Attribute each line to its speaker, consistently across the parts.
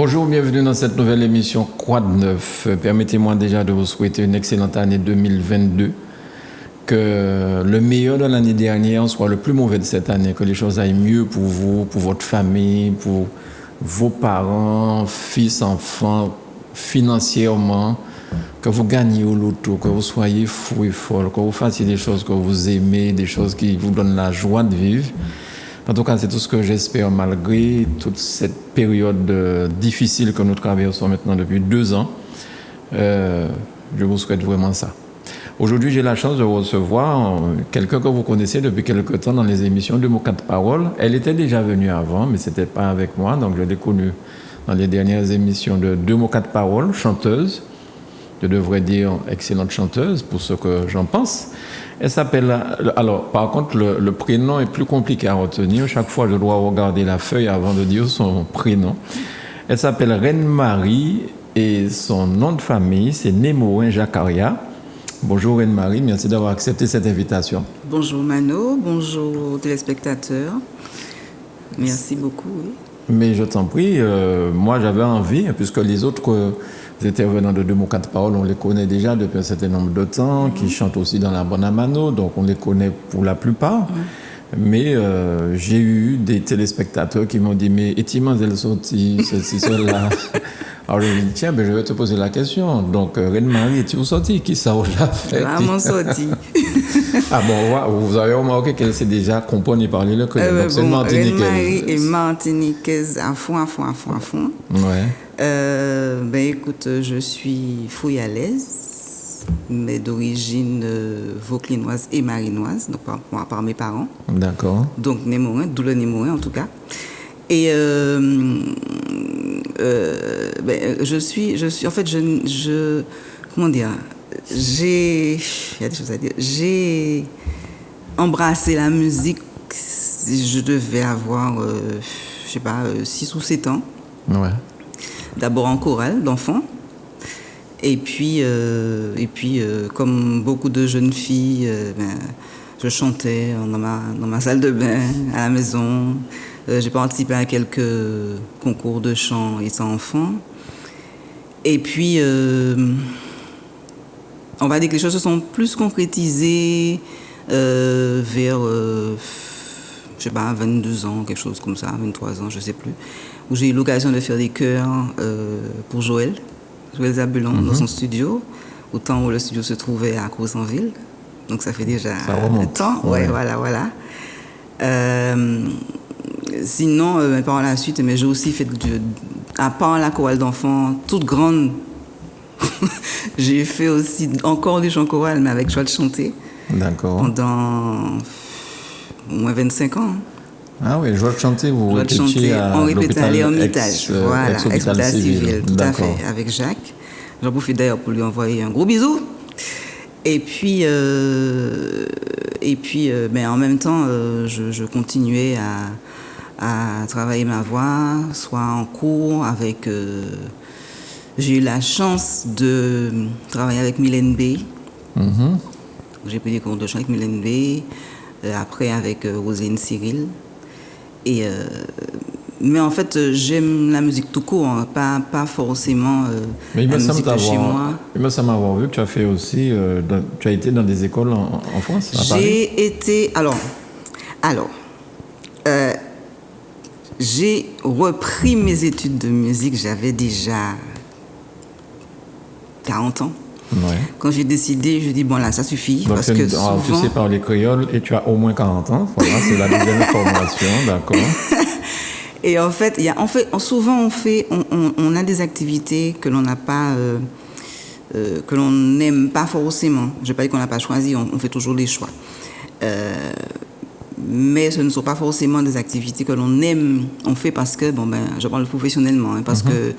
Speaker 1: Bonjour, bienvenue dans cette nouvelle émission Quoi de neuf. Permettez-moi déjà de vous souhaiter une excellente année 2022. Que le meilleur de l'année dernière soit le plus mauvais de cette année. Que les choses aillent mieux pour vous, pour votre famille, pour vos parents, fils, enfants, financièrement. Que vous gagnez au loto, que vous soyez fou et folle, que vous fassiez des choses que vous aimez, des choses qui vous donnent la joie de vivre. En tout cas, c'est tout ce que j'espère malgré toute cette période difficile que nous traversons maintenant depuis 2 ans. Je vous souhaite vraiment ça. Aujourd'hui, j'ai la chance de recevoir quelqu'un que vous connaissez depuis quelque temps dans les émissions de mots 4 paroles. Elle était déjà venue avant, mais ce n'était pas avec moi, donc je l'ai connue dans les dernières émissions de 2 mots 4 paroles, chanteuse. Je devrais dire excellente chanteuse, pour ce que j'en pense. Elle s'appelle... Alors, par contre, le prénom est plus compliqué à retenir. Chaque fois, je dois regarder la feuille avant de dire son prénom. Elle s'appelle Reine Marie et son nom de famille, c'est Némorin Jakaria. Bonjour Reine Marie, merci d'avoir accepté cette invitation.
Speaker 2: Bonjour Mano, bonjour téléspectateurs. Merci beaucoup. Oui.
Speaker 1: Mais je t'en prie, moi j'avais envie, puisque les autres intervenants de 2 mots 4 paroles, on les connaît déjà depuis un certain nombre de temps, qui chantent aussi dans la bonne Mano, donc on les connaît pour la plupart. Mais j'ai eu des téléspectateurs qui m'ont dit, mais est-il elle sorti, ceci, cela. Alors je me dis, tiens, ben, je vais te poser la question. Donc, Reine Marie, es-tu sortie? Qui ça l'a fait?
Speaker 2: Vraiment sorti.
Speaker 1: Ah bon, vous avez remarqué qu'elle s'est déjà comprenée parler le créole. Donc c'est une Martiniquaise.
Speaker 2: Reine Marie est martiniquaise à fond.
Speaker 1: Ouais.
Speaker 2: Ben écoute, je suis fouillalaise, mais d'origine vauclinoise et marinoise, donc par mes parents.
Speaker 1: D'accord.
Speaker 2: Donc Némorin, d'où le Némorin en tout cas. Et je suis en fait comment dire, il y a des choses à dire, j'ai embrassé la musique, je devais avoir 6 ou 7 ans.
Speaker 1: Ouais.
Speaker 2: D'abord en chorale d'enfants, et puis comme beaucoup de jeunes filles, je chantais dans ma salle de bain à la maison. J'ai participé à quelques concours de chant étant enfant. Et puis, on va dire que les choses se sont plus concrétisées vers, 22 ans, quelque chose comme ça, 23 ans, je ne sais plus, où j'ai eu l'occasion de faire des chœurs pour Joël Zabulon, dans son studio, au temps où le studio se trouvait à Crous-en-Ville. Donc ça fait déjà un temps. Ouais, voilà. Sinon, par la suite, j'ai aussi fait, à part la chorale d'enfants, toute grande, j'ai fait aussi encore du chant choral, mais avec joie de chanter.
Speaker 1: D'accord.
Speaker 2: Pendant au moins 25 ans.
Speaker 1: Ah oui, joie de chanter, vous
Speaker 2: répétiez à
Speaker 1: on
Speaker 2: répétait à l'Ermitage. Voilà, ex-hôpital civil, tout à fait, avec Jacques. J'en profite d'ailleurs pour lui envoyer un gros bisou. Et puis en même temps, je continuais à travailler ma voix, soit en cours avec... j'ai eu la chance de travailler avec Mylène B. J'ai pris des cours de chant avec Mylène B. Après avec Roselyne Cyril. Mais en fait, j'aime la musique tout court, hein, pas forcément
Speaker 1: mais
Speaker 2: la musique de chez moi.
Speaker 1: Il me semble avoir vu que tu as fait aussi, tu as été dans des écoles en France, à Paris.
Speaker 2: J'ai été, j'ai repris mes études de musique, j'avais déjà 40 ans.
Speaker 1: Ouais.
Speaker 2: Quand j'ai décidé, je dis bon là, ça suffit.
Speaker 1: Donc
Speaker 2: parce que souvent...
Speaker 1: tu sais parler créole et tu as au moins 40 ans. Voilà, c'est la deuxième information, d'accord.
Speaker 2: Et en fait, souvent on a des activités que l'on n'a pas, que l'on n'aime pas forcément. Je ne vais pas dire qu'on n'a pas choisi, on fait toujours les choix. Mais ce ne sont pas forcément des activités que l'on aime. On fait parce que, je parle professionnellement, hein, parce que,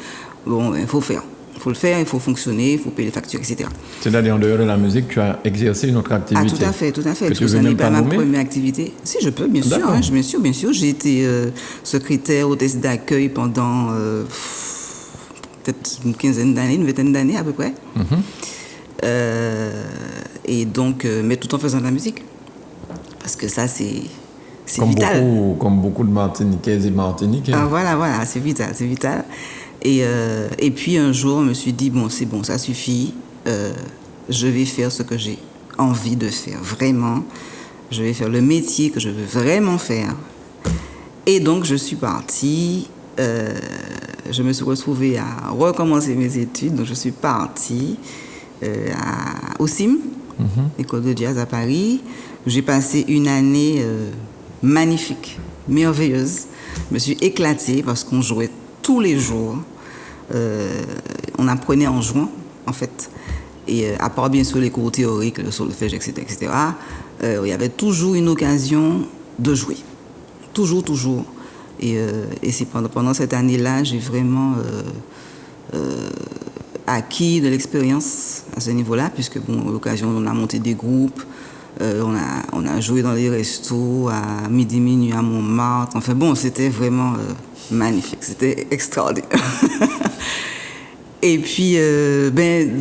Speaker 2: il faut faire. Il faut le faire, il faut fonctionner, il faut payer les factures, etc.
Speaker 1: C'est-à-dire, en dehors de la musique, tu as exercé une autre activité?
Speaker 2: Ah, tout à fait.
Speaker 1: Que
Speaker 2: parce que ça n'est pas ma première activité. Si, je peux, bien sûr. Hein, bien sûr. J'ai été secrétaire, hôtesse d'accueil pendant peut-être une quinzaine d'années, une vingtaine d'années à peu près. Et donc, mais tout en faisant de la musique. Parce que ça, c'est vital.
Speaker 1: Comme beaucoup de Martiniquaises et Martiniquais.
Speaker 2: Ah, voilà, c'est vital. Et puis un jour, je me suis dit, bon, c'est bon, ça suffit. Je vais faire ce que j'ai envie de faire, vraiment. Je vais faire le métier que je veux vraiment faire. Et donc, je suis partie. Je me suis retrouvée à recommencer mes études. Donc, je suis partie au CIM, École de jazz à Paris. J'ai passé une année magnifique, merveilleuse. Je me suis éclatée parce qu'on jouait tous les jours. On apprenait en jouant, en fait. Et à part bien sûr les cours théoriques, le solfège, etc., il y avait toujours une occasion de jouer. Toujours, toujours. Et c'est pendant cette année-là, j'ai vraiment acquis de l'expérience à ce niveau-là, puisque, bon, à l'occasion, on a monté des groupes, on a joué dans les restos à midi, minuit à Montmartre. Enfin bon, c'était vraiment magnifique, c'était extraordinaire. Et puis,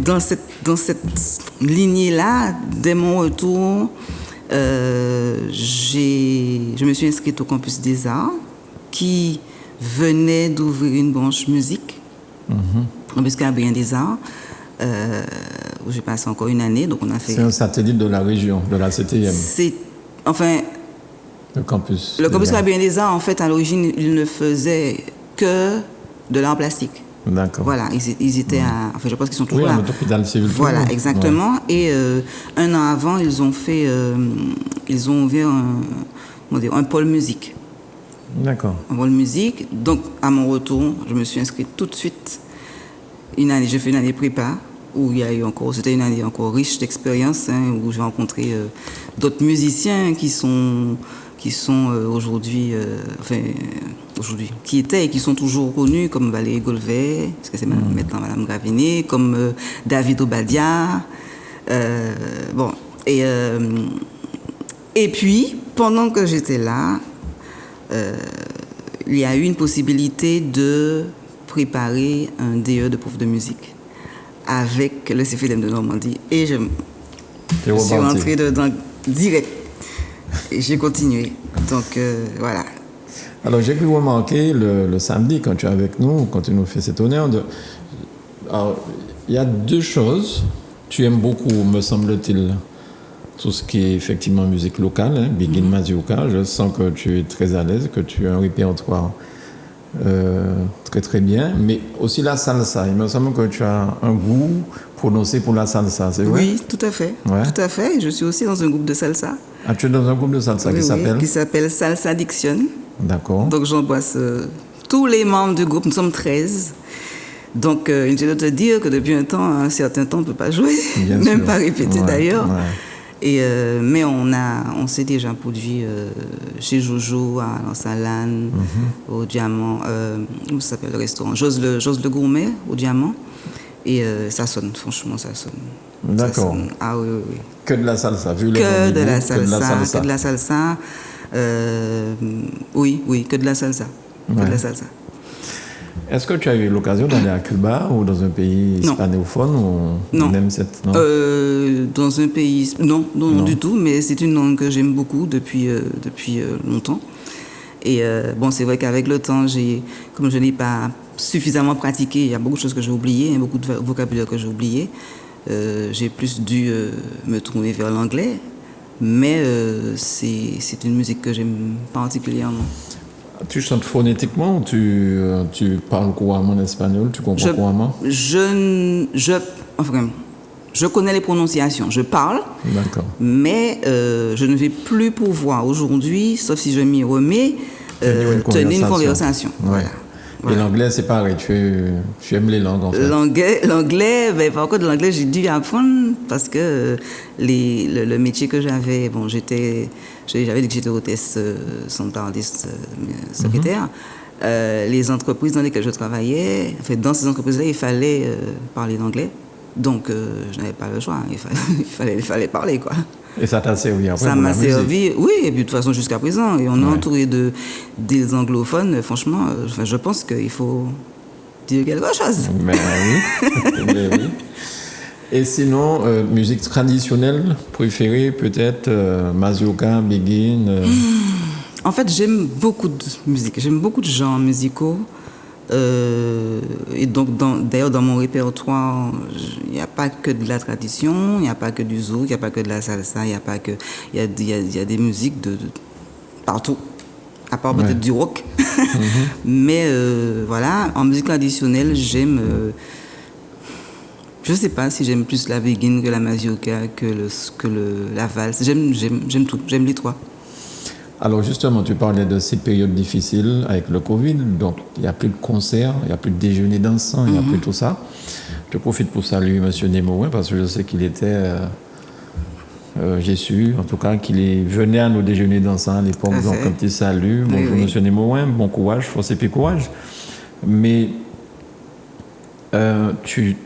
Speaker 2: dans cette lignée-là, dès mon retour, je me suis inscrite au Campus des Arts, qui venait d'ouvrir une branche musique, Campus Caribéen des Arts, où j'ai passé encore une année. Donc on a fait.
Speaker 1: C'est un satellite de la région, de la CTM. Le campus.
Speaker 2: Le Campus Caribéen des Arts, en fait, à l'origine, il ne faisait que de l'art plastique.
Speaker 1: D'accord.
Speaker 2: Voilà, ils étaient à... Enfin, je pense qu'ils sont toujours là.
Speaker 1: Oui, à l'hôpital civil.
Speaker 2: Voilà, exactement. Ouais. Et un an avant, ils ont ouvert un pôle musique.
Speaker 1: D'accord.
Speaker 2: Un pôle musique. Donc, à mon retour, je me suis inscrite tout de suite. J'ai fait une année prépa, où il y a eu encore... C'était une année encore riche d'expérience, où j'ai rencontré d'autres musiciens qui sont aujourd'hui, qui étaient et qui sont toujours connus, comme Valérie Golvet, parce que c'est maintenant Madame Gravinet, comme David Obadia. Et puis, pendant que j'étais là, il y a eu une possibilité de préparer un DE de prof de musique avec le CFLM de Normandie. Et je suis rentrée dedans direct. Et j'ai continué. Donc, voilà.
Speaker 1: Alors, j'ai pu remarquer le samedi, quand tu es avec nous, quand tu nous fais cet honneur. Alors, il y a deux choses. Tu aimes beaucoup, me semble-t-il, tout ce qui est effectivement musique locale, Biguine Mazioka. Je sens que tu es très à l'aise, que tu as un répertoire très très bien. Mais aussi la salsa. Il me semble que tu as un goût prononcé pour la salsa, c'est vrai?
Speaker 2: Oui, tout à fait. Ouais. Tout à fait. Je suis aussi dans un groupe de salsa.
Speaker 1: Ah, tu es dans un groupe de salsa qui
Speaker 2: s'appelle Salsa Addiction.
Speaker 1: D'accord.
Speaker 2: Donc j'embrasse tous les membres du groupe. Nous sommes 13. Donc je dois te dire que depuis un certain temps, on ne peut pas jouer, même pas répéter d'ailleurs. Ouais. Mais on s'est déjà produit chez Jojo, à Lansalane, au Diamant, comment ça s'appelle le restaurant? Jose le Gourmet, au Diamant. Et ça sonne, franchement, ça sonne.
Speaker 1: D'accord.
Speaker 2: Ah oui, oui, oui.
Speaker 1: Que de la salsa, vu
Speaker 2: que de la salsa. Que de la salsa. Oui, que de la salsa. Ouais. Que de la salsa.
Speaker 1: Est-ce que tu as eu l'occasion d'aller à Cuba ou dans un pays hispanophone ou
Speaker 2: non.
Speaker 1: Même
Speaker 2: dans un pays... Non, du tout, mais c'est une langue que j'aime beaucoup depuis longtemps. Et c'est vrai qu'avec le temps, comme je n'ai pas suffisamment pratiqué, il y a beaucoup de choses que j'ai oubliées, beaucoup de vocabulaire que j'ai oublié. J'ai plus dû me tourner vers l'anglais, mais c'est une musique que j'aime particulièrement.
Speaker 1: Tu chantes phonétiquement ou tu parles couramment en espagnol? Tu comprends couramment? Je connais les prononciations, je parle, mais je ne vais plus pouvoir aujourd'hui, sauf si je m'y remets, tenir une conversation. Ouais. Voilà. Et l'anglais, c'est pareil, tu aimes les langues en fait.
Speaker 2: L'anglais, par contre, l'anglais, j'ai dû apprendre parce que le métier que j'avais, j'avais dit que j'étais hôtesse, centraliste, secrétaire. Les entreprises dans lesquelles je travaillais, dans ces entreprises-là, il fallait parler l'anglais. Donc, je n'avais pas le choix, il fallait parler, quoi.
Speaker 1: Et ça t'a servi après?
Speaker 2: Ça m'a servi, oui, et puis de toute façon jusqu'à présent. Et on est entouré des anglophones, franchement, je pense qu'il faut dire quelque chose.
Speaker 1: Mais oui. Et sinon, musique traditionnelle préférée, peut-être Mazioka, Biguine
Speaker 2: En fait, j'aime beaucoup de musique, j'aime beaucoup de genres musicaux. Et donc, d'ailleurs, dans mon répertoire, il n'y a pas que de la tradition, il n'y a pas que du zouk, il n'y a pas que de la salsa, il n'y a pas que... Il y a des musiques de partout, à part peut-être du rock. Mais voilà, en musique traditionnelle, j'aime... je ne sais pas si j'aime plus la béguine que la mazioka, la valse. J'aime tout, j'aime les trois.
Speaker 1: Alors justement, tu parlais de ces périodes difficiles avec le Covid, donc il n'y a plus de concerts, il n'y a plus de déjeuner dansant, il n'y a plus tout ça. Je profite pour saluer M. Némouin parce que je sais qu'il était, j'ai su en tout cas qu'il venait à nos déjeuners dansants à l'époque, donc un petit salut, bonjour M. Némouin, bon courage, force et puis courage. Mais tu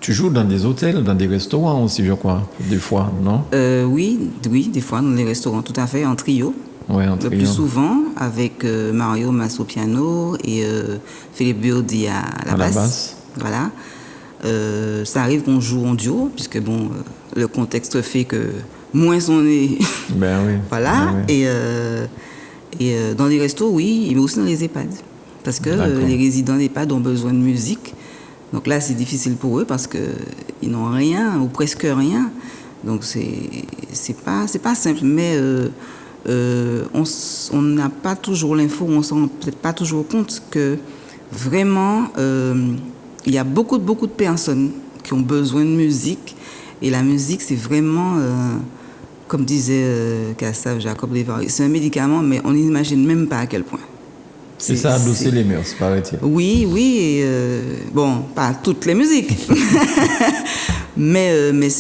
Speaker 1: joues dans des hôtels, dans des restaurants aussi, je crois, des fois, non?
Speaker 2: Oui, des fois dans les restaurants, tout à fait, en trio.
Speaker 1: Ouais,
Speaker 2: le plus souvent avec Mario Masso piano et Philippe Biodi à la basse. Voilà. Ça arrive qu'on joue en duo, puisque bon, le contexte fait que moins on est.
Speaker 1: Ben oui.
Speaker 2: Voilà. Ben oui. Et dans les restos, oui, mais aussi dans les EHPAD. Parce que les résidents d'EHPAD ont besoin de musique. Donc là, c'est difficile pour eux parce qu'ils n'ont rien ou presque rien. Donc c'est pas simple. Mais on n'a pas toujours l'info, on ne s'en rend peut-être pas toujours compte que vraiment, il y a beaucoup de personnes qui ont besoin de musique. Et la musique, c'est vraiment, comme disait Kassav Jacob Lévary, c'est un médicament, mais on n'imagine même pas à quel point.
Speaker 1: Et ça adoucit les mœurs, paraît-il.
Speaker 2: Oui, et, bon, pas toutes les musiques, mais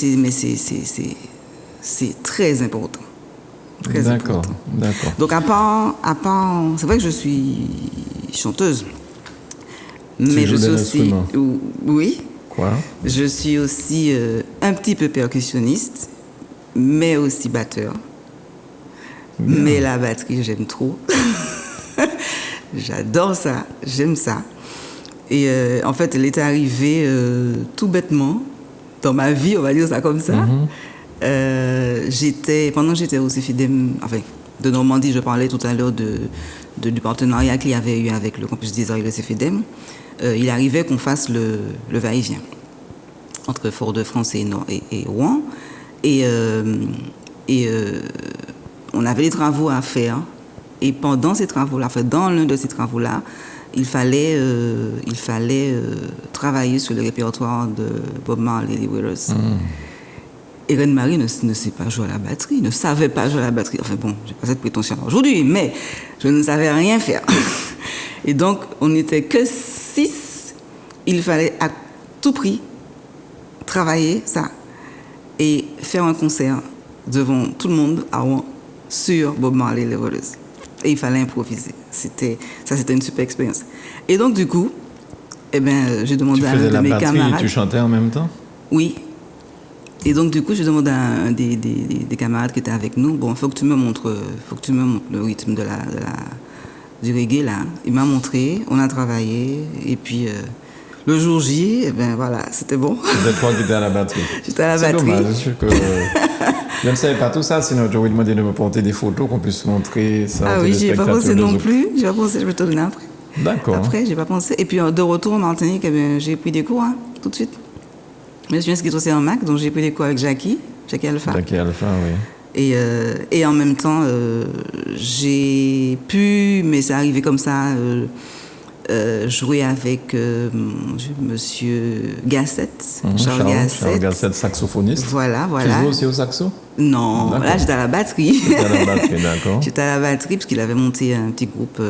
Speaker 2: c'est très important.
Speaker 1: D'accord.
Speaker 2: Donc à part, c'est vrai que je suis chanteuse, mais je suis aussi, oui.
Speaker 1: Quoi?
Speaker 2: Je suis aussi un petit peu percussionniste, mais aussi batteur. Bien. Mais la batterie, j'aime trop. J'adore ça, j'aime ça. Et en fait, elle est arrivée tout bêtement dans ma vie, on va dire ça comme ça. Pendant que j'étais au CFIDEM, enfin, de Normandie, je parlais tout à l'heure du partenariat qu'il y avait eu avec le campus design et le CFIDEM. Il arrivait qu'on fasse le va-et-vient entre Fort-de-France et Rouen. Et on avait des travaux à faire. Et pendant ces travaux-là, dans l'un de ces travaux-là, il fallait travailler sur le répertoire de Bob Marley et les Wailers. Et Reine-Marie ne sait pas jouer à la batterie, ne savait pas jouer à la batterie. Enfin bon, j'ai pas cette prétention aujourd'hui, mais je ne savais rien faire. Et donc, on n'était que 6. Il fallait à tout prix travailler ça et faire un concert devant tout le monde à Rouen sur Bob Marley et les Wailers. Et il fallait improviser. C'était une super expérience. Et donc, du coup, j'ai demandé à un de mes camarades... Tu faisais la batterie
Speaker 1: et tu chantais en même temps?
Speaker 2: Oui. Et donc, du coup, j'ai demandé à un des camarades qui étaient avec nous, bon, il faut que tu me montres le rythme du reggae, là. Il m'a montré, on a travaillé, et puis... le jour J, voilà, c'était bon.
Speaker 1: C'était toi qui étais à la batterie.
Speaker 2: J'étais à la batterie.
Speaker 1: C'est dommage que je ne savais pas tout ça, sinon j'aurais demandé de me porter des photos qu'on puisse montrer ça.
Speaker 2: Ah oui, j'y ai pas pensé non plus. J'ai pas pensé, je vais te donner après.
Speaker 1: D'accord.
Speaker 2: Après, j'ai pas pensé. Et puis de retour en Martinique, j'ai pris des cours, tout de suite. Je me suis inscrite aussi en MAC, donc j'ai pris des cours avec Jackie Alpha.
Speaker 1: Jackie Alpha, oui.
Speaker 2: Et en même temps, j'ai pu, mais c'est arrivé comme ça, jouer avec monsieur Gassette, Charles
Speaker 1: Gassette, saxophoniste.
Speaker 2: Voilà.
Speaker 1: Tu joues aussi au saxo?
Speaker 2: Non, là j'étais à la batterie.
Speaker 1: D'accord.
Speaker 2: J'étais à la batterie parce qu'il avait monté un petit groupe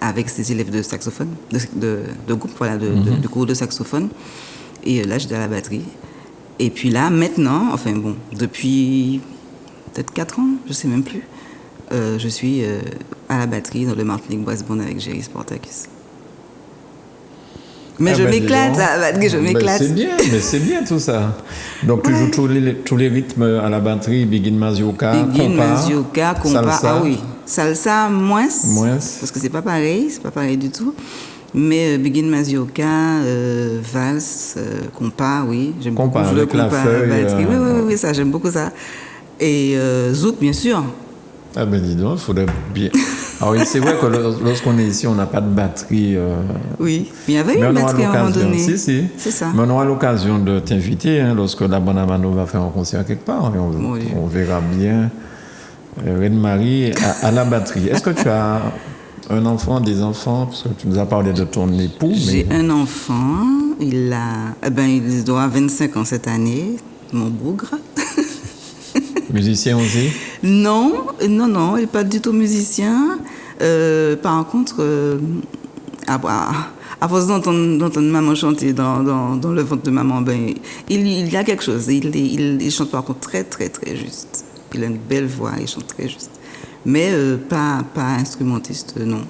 Speaker 2: avec ses élèves de saxophone, de groupe, voilà, de cours de saxophone. Et là j'étais à la batterie. Et puis là, maintenant, enfin bon, depuis peut-être 4 ans, je sais même plus, je suis à la batterie dans le Martinique Brass Band avec Jerry Sportakis. Mais je m'éclate, je m'éclate.
Speaker 1: C'est bien tout ça. Donc tu joues tous les rythmes à la batterie, Begin Mazioka,
Speaker 2: compas, salsa. Ah oui, salsa moins. Parce que c'est pas pareil du tout. Mais Begin Mazioka, valse, compas, oui, j'aime beaucoup le compas à la batterie. Oui, ça, j'aime beaucoup ça. Et zouk, bien sûr.
Speaker 1: Ah ben dis donc, il faudrait bien. Ah oui, c'est vrai que lorsqu'on est ici, on n'a pas de batterie.
Speaker 2: Oui, il y avait
Speaker 1: Mais
Speaker 2: une
Speaker 1: on aura
Speaker 2: batterie à un moment
Speaker 1: l'occasion,
Speaker 2: donné.
Speaker 1: si.
Speaker 2: C'est ça.
Speaker 1: Mais on aura l'occasion de t'inviter lorsque la Bonne Amano va faire un concert quelque part. Et
Speaker 2: Mon Dieu.
Speaker 1: on verra bien Reine-Marie à la batterie. Est-ce que tu as un enfant, des enfants? Parce que tu nous as parlé de ton époux.
Speaker 2: J'ai un enfant, il doit avoir 25 ans cette année, mon bougre.
Speaker 1: Musicien aussi?
Speaker 2: Non, il n'est pas du tout musicien. Par contre, à force d'entendre maman chanter dans le ventre de maman, il y a quelque chose. Il chante par contre très, très, très juste. Il a une belle voix, il chante très juste. Mais pas instrumentiste, non.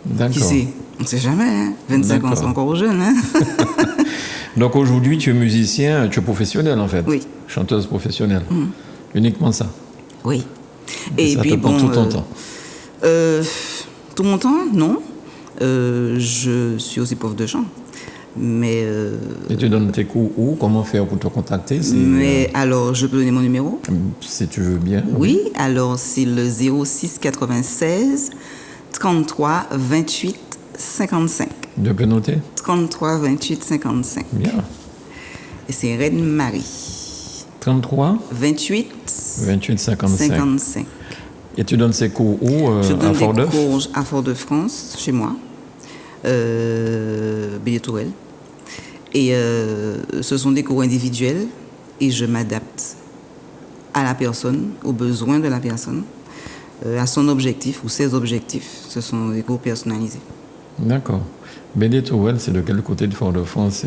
Speaker 1: D'accord.
Speaker 2: Qui sait? On ne sait jamais. Hein. 25 ans, c'est encore jeune. Hein.
Speaker 1: Donc aujourd'hui, tu es musicien, tu es professionnel en fait?
Speaker 2: Oui.
Speaker 1: Chanteuse professionnelle? Uniquement ça?
Speaker 2: Oui.
Speaker 1: Et ça te prend tout ton temps?
Speaker 2: Tout mon temps, non. Je suis aussi prof de chant. Mais
Speaker 1: et tu donnes tes cours où? Comment faire pour te contacter?
Speaker 2: Alors, je peux donner mon numéro?
Speaker 1: Si tu veux bien.
Speaker 2: Oui, alors c'est le 06 96 33 28 55.
Speaker 1: Je peux noter?
Speaker 2: 33 28 55.
Speaker 1: Bien.
Speaker 2: Et c'est Reine-Marie.
Speaker 1: 33
Speaker 2: 28
Speaker 1: 55. Et tu donnes ces cours où?
Speaker 2: Je donne
Speaker 1: à
Speaker 2: des cours à Fort-de-France, chez moi, Bélier-Tourelle. Et ce sont des cours individuels et je m'adapte à la personne, aux besoins de la personne, à son objectif ou ses objectifs. Ce sont des cours personnalisés.
Speaker 1: D'accord. Bélier-Tourelle, c'est de quel côté de Fort-de-France?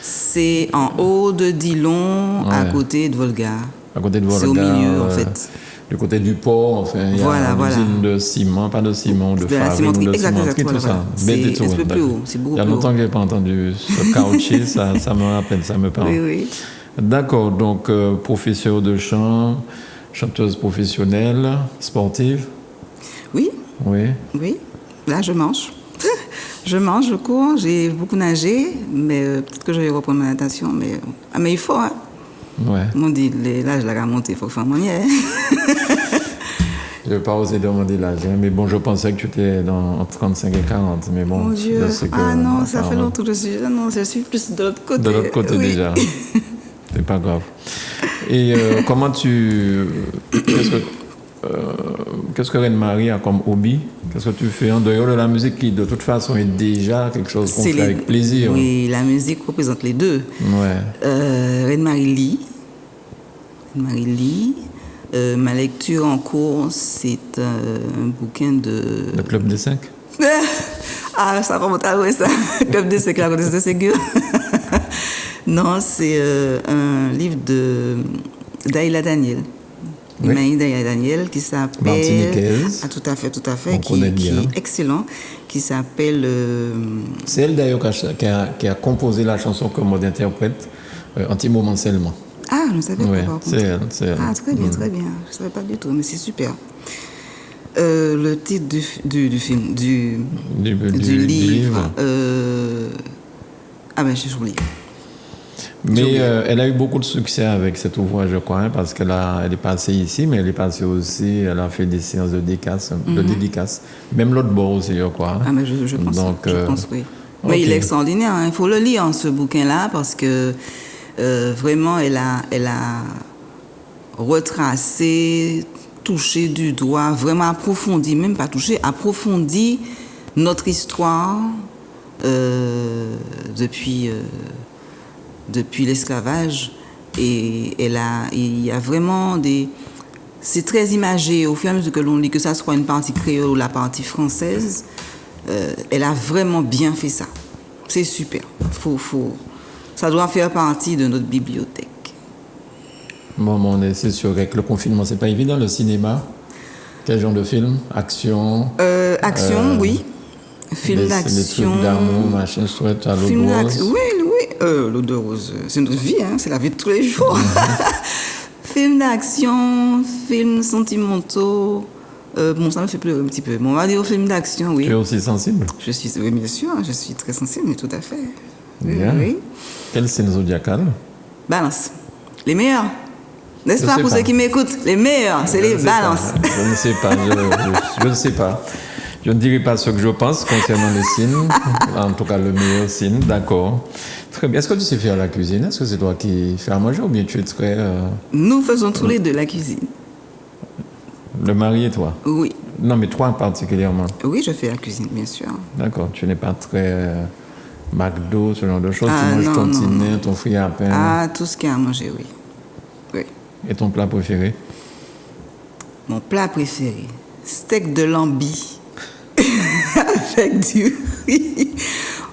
Speaker 2: C'est en haut de Dillon, à côté de Volga.
Speaker 1: À côté de Volga.
Speaker 2: C'est au milieu, en fait.
Speaker 1: Du côté du port, enfin, il y a une usine de ciment, pas de ciment, de farine, de cimenterie, tout ça.
Speaker 2: C'est un peu plus haut, c'est beaucoup plus haut.
Speaker 1: Il y a longtemps que je n'ai pas entendu ce caoutchouc, ça me rappelle, ça me parle.
Speaker 2: Oui.
Speaker 1: D'accord, donc professeur de chant, chanteuse professionnelle, sportive?
Speaker 2: Oui.
Speaker 1: Oui.
Speaker 2: Là, je mange. Je cours, j'ai beaucoup nagé, mais peut-être que je vais reprendre ma natation, mais il faut, hein.
Speaker 1: Ouais.
Speaker 2: On dit, l'âge l'a remonté, il faut faire mon niais.
Speaker 1: Je n'ai pas osé demander l'âge, mais bon, je pensais que tu étais entre 35 et 40, mais bon.
Speaker 2: Mon Dieu, non, ça fait longtemps que je suis plus de l'autre côté.
Speaker 1: De l'autre côté déjà. C'est pas grave. Et comment qu'est-ce que Reine-Marie a comme hobby? Qu'est-ce que tu fais en dehors de la musique qui, de toute façon, est déjà quelque chose qu'on fait avec plaisir?
Speaker 2: Oui, la musique représente les deux.
Speaker 1: Ouais.
Speaker 2: Reine-Marie lit. Ma lecture en cours, c'est un bouquin de...
Speaker 1: Le Club des 5?
Speaker 2: Ah, ça remonte à ça. Club des 5, la connaissance de Ségur. Non, c'est un livre d'Aïla Daniel.
Speaker 1: Oui.
Speaker 2: Daniel qui s'appelle...
Speaker 1: Martiniquaise.
Speaker 2: Ah, tout à fait.
Speaker 1: Qui
Speaker 2: est excellent. Qui s'appelle...
Speaker 1: C'est elle d'ailleurs qui a composé la chanson que moi d'interprète, Anti-moment seulement.
Speaker 2: Ah, je ne savais pas.
Speaker 1: C'est elle.
Speaker 2: Ah, très bien. Je ne savais pas du tout, mais c'est super. Le titre du film, du livre. J'ai oublié.
Speaker 1: Mais elle a eu beaucoup de succès avec cet ouvrage, je crois, parce qu'elle est passée ici, mais elle est passée aussi, elle a fait des séances de dédicaces. Même l'autre bord aussi, je crois.
Speaker 2: Ah, mais je pense, oui.
Speaker 1: Okay.
Speaker 2: Mais il est extraordinaire, hein. Il faut le lire, ce bouquin-là, parce que vraiment, elle a retracé, touché du doigt, vraiment approfondi, même pas touché, approfondi notre histoire depuis l'esclavage. Et il y a vraiment c'est très imagé au fur et à mesure que l'on lit, que ça soit une partie créole ou la partie française. Elle a vraiment bien fait ça. C'est super. Ça doit faire partie de notre bibliothèque.
Speaker 1: Bon, c'est sûr qu'avec le confinement, c'est pas évident, le cinéma. Quel genre de film? Action?
Speaker 2: Action, oui. Film d'action.
Speaker 1: Des trucs d'amour, machin, chouette, à l'eau de rose.
Speaker 2: Oui. L'eau de rose, c'est notre vie, hein, c'est la vie de tous les jours. Film d'action, films sentimentaux. Ça me fait pleurer un petit peu. On va dire film d'action, oui.
Speaker 1: Tu es aussi sensible?
Speaker 2: Oui, bien sûr, je suis très sensible, mais tout à fait.
Speaker 1: Bien.
Speaker 2: Oui.
Speaker 1: Quel signe zodiacal?
Speaker 2: Balance. Les meilleurs. N'est-ce pas, pour ceux qui m'écoutent? Les meilleurs, c'est les balances.
Speaker 1: Je ne sais pas. Je ne sais pas. Je ne dirai pas ce que je pense concernant le signe, en tout cas le meilleur signe, d'accord. Très bien. Est-ce que tu sais faire la cuisine? Est-ce que c'est toi qui fais à manger ou bien tu es très...
Speaker 2: Nous faisons tous les deux la cuisine.
Speaker 1: Le mari et toi?
Speaker 2: Oui.
Speaker 1: Non, mais toi particulièrement.
Speaker 2: Oui, je fais la cuisine, bien sûr.
Speaker 1: D'accord. Tu n'es pas très McDo, ce genre de choses.
Speaker 2: Ah,
Speaker 1: tu manges
Speaker 2: non,
Speaker 1: ton
Speaker 2: non,
Speaker 1: dîner,
Speaker 2: non.
Speaker 1: ton fruit à pain.
Speaker 2: Ah, tout ce qu'il y a à manger, oui. Oui.
Speaker 1: Et ton plat préféré?
Speaker 2: Mon plat préféré, steak de lambi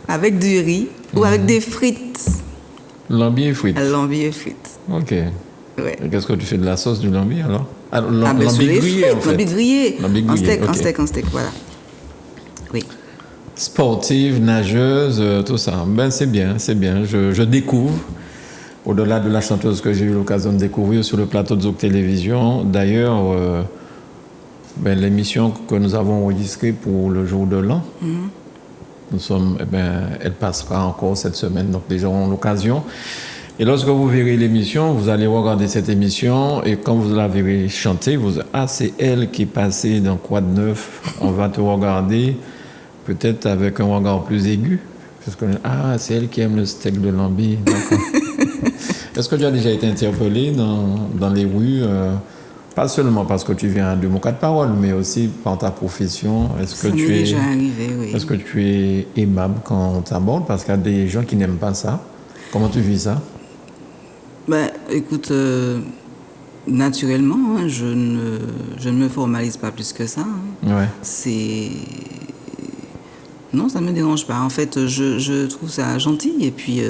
Speaker 2: avec du riz, ou avec des frites.
Speaker 1: Lambi et frites.
Speaker 2: Lambi et frites.
Speaker 1: Ok.
Speaker 2: Ouais.
Speaker 1: Et qu'est-ce que tu fais de la sauce du lambi alors? Ah,
Speaker 2: Ben, sur
Speaker 1: lambi
Speaker 2: les
Speaker 1: grillé
Speaker 2: frites,
Speaker 1: en fait.
Speaker 2: lambi grillé.
Speaker 1: Lambi
Speaker 2: En
Speaker 1: grillé,
Speaker 2: steak,
Speaker 1: ok.
Speaker 2: en steak, voilà. Oui.
Speaker 1: Sportive, nageuse, tout ça. Ben c'est bien, c'est bien. Je découvre, au-delà de la chanteuse que j'ai eu l'occasion de découvrir sur le plateau de Zouk Télévision. D'ailleurs, ben, l'émission que nous avons enregistrée pour le jour de l'an, elle passera encore cette semaine, donc les gens auront l'occasion. Et lorsque vous verrez l'émission, vous allez regarder cette émission et quand vous la verrez chanter, vous allez, ah, c'est elle qui est passée dans Quoi de neuf. On va te regarder peut-être avec un regard plus aigu. Parce que, ah, c'est elle qui aime le steak de lambi. D'accord. Est-ce que tu as déjà été interpellé dans les rues, pas seulement parce que tu viens de mon cas de parole, mais aussi par ta profession?
Speaker 2: Ça m'est déjà arrivé, oui.
Speaker 1: Est-ce que tu es aimable quand on t'aborde? Parce qu'il y a des gens qui n'aiment pas ça. Comment tu vis ça?
Speaker 2: Ben, écoute, naturellement, hein, je ne me formalise pas plus que ça. Hein.
Speaker 1: Ouais.
Speaker 2: Non, ça ne me dérange pas. En fait, je trouve ça gentil et puis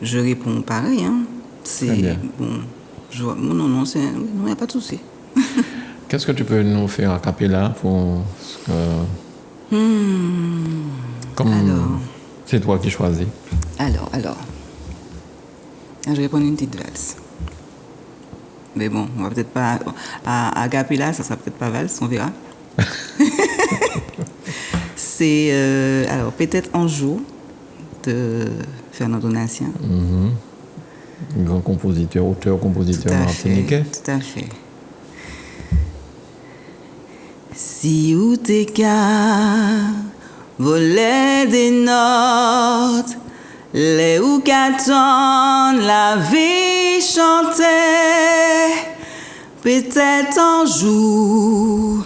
Speaker 2: je réponds pareil. Hein. C'est
Speaker 1: très bien.
Speaker 2: Bon. Non, il n'y a pas de souci.
Speaker 1: Qu'est-ce que tu peux nous faire a cappella pour comme
Speaker 2: alors,
Speaker 1: c'est toi qui choisis.
Speaker 2: Alors. Je vais prendre une petite valse. Mais bon, on va peut-être pas... À cappella, ça sera peut-être pas valse, on verra. C'est... alors, peut-être Anjou, de Fernand Donatien.
Speaker 1: Grand compositeur, auteur-compositeur martiniquais.
Speaker 2: Tout à fait. Si ou t'es qu'à voler des notes, les ou qu'attendent la vie chanter, peut-être un jour,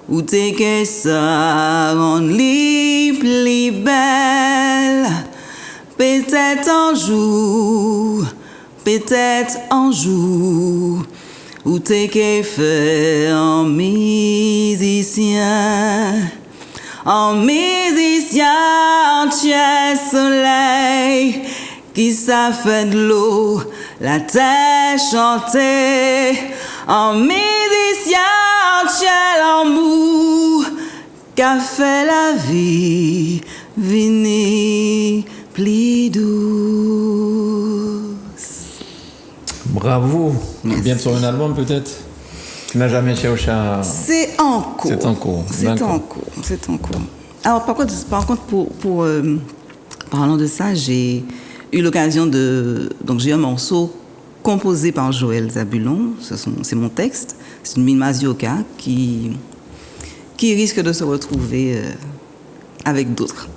Speaker 2: où t'es que ça rend plus belle. Peut-être un jour, où t'es que fait un musicien, un ciel soleil, qui ça fait de l'eau, la terre chanter, un musicien, ciel amour, qu'a fait la vie, venir plus douce.
Speaker 1: Bravo.
Speaker 2: Merci.
Speaker 1: Bien sur un album peut-être? Tu n'as jamais cherché à...
Speaker 2: C'est en cours.
Speaker 1: C'est en cours.
Speaker 2: C'est en cours. Alors par contre parlant de ça, j'ai eu l'occasion de... Donc j'ai un morceau composé par Joël Zabulon, c'est mon texte, c'est une mine mazioka qui risque de se retrouver avec d'autres.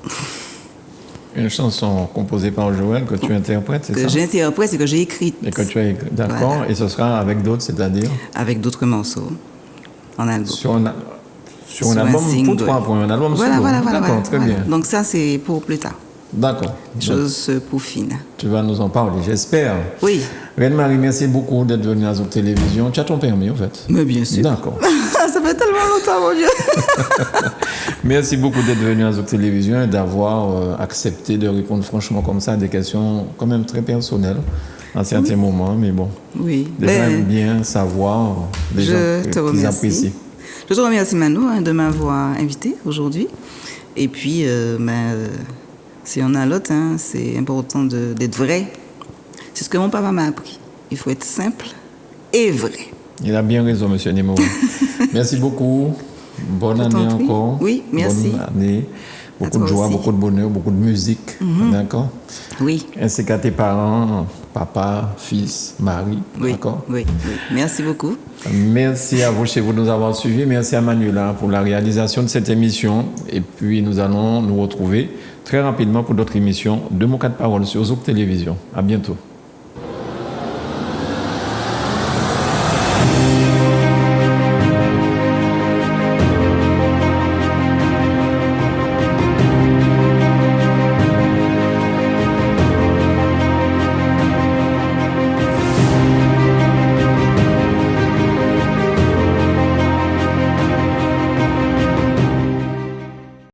Speaker 1: Une chanson composée par Joël que tu interprètes, c'est ça?
Speaker 2: Que j'interprète et que j'ai écrite.
Speaker 1: Et que tu as écrit, d'accord.
Speaker 2: Voilà.
Speaker 1: Et ce sera avec d'autres, c'est-à-dire?
Speaker 2: Avec d'autres morceaux en album.
Speaker 1: Sur un album pour toi, pour un album
Speaker 2: voilà,
Speaker 1: solo.
Speaker 2: Voilà,
Speaker 1: d'accord, très bien.
Speaker 2: Donc ça, c'est pour plus tard.
Speaker 1: D'accord.
Speaker 2: Chose se peaufine.
Speaker 1: Tu vas nous en parler, j'espère.
Speaker 2: Oui.
Speaker 1: Reine-Marie, merci beaucoup d'être venue à Zouk Télévision. Tu as ton permis, en fait?
Speaker 2: Mais bien sûr.
Speaker 1: D'accord.
Speaker 2: Ça fait tellement longtemps, mon Dieu.
Speaker 1: Merci beaucoup d'être venu à Zouk Télévision et d'avoir accepté de répondre franchement comme ça à des questions quand même très personnelles à certains moments, mais bon.
Speaker 2: Oui.
Speaker 1: Les gens aiment bien savoir, les gens qu'ils apprécient.
Speaker 2: Je te remercie, Manu, de m'avoir invité aujourd'hui. Et puis, s'il y en a l'autre, c'est important d'être vrai. C'est ce que mon papa m'a appris. Il faut être simple et vrai.
Speaker 1: Il a bien raison, monsieur Nemo. Merci beaucoup. Bonne année encore.
Speaker 2: Oui, merci.
Speaker 1: Bonne année Beaucoup de joie, beaucoup de bonheur, beaucoup de musique. D'accord?
Speaker 2: Oui.
Speaker 1: Ainsi qu'à tes parents, papa, fils, mari.
Speaker 2: Oui.
Speaker 1: D'accord?
Speaker 2: Oui. Merci beaucoup.
Speaker 1: Merci à vous chez vous de nous avoir suivis. Merci à Manuela pour la réalisation de cette émission. Et puis, nous allons nous retrouver très rapidement pour d'autres émissions de Mon Cas de Parole sur Zouk Télévision. À bientôt.